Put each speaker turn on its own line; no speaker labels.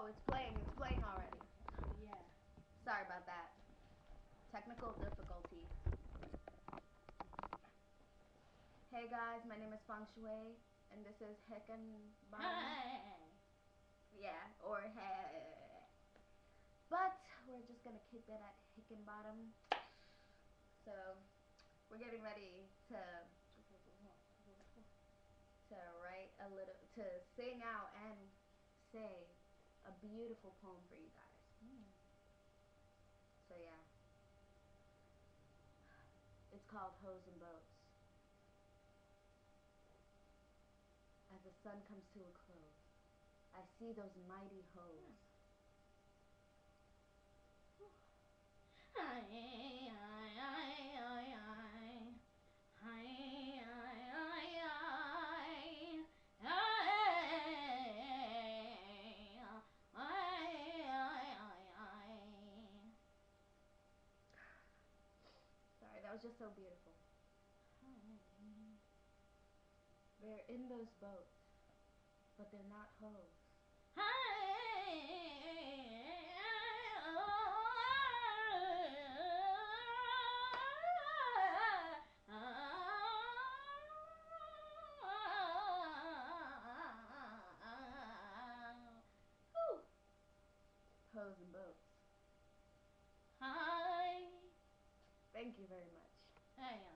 Oh, it's playing already.
Yeah.
Sorry about that. Technical difficulty. Hey guys, my name is Fungshuweeaa, and this is hickenbottom.
Hi.
Yeah, or hey. But we're just gonna keep it at hickenbottom. So we're getting ready to write a little, to sing out and say a beautiful poem for you guys. So yeah, it's called Hoes and Boats. As the sun comes to a close, I see those mighty hoes. Sorry, that was just so beautiful. They're in those boats, but they're not hoes. Hoes and boats.
Hi.
Thank you very much.
Hey.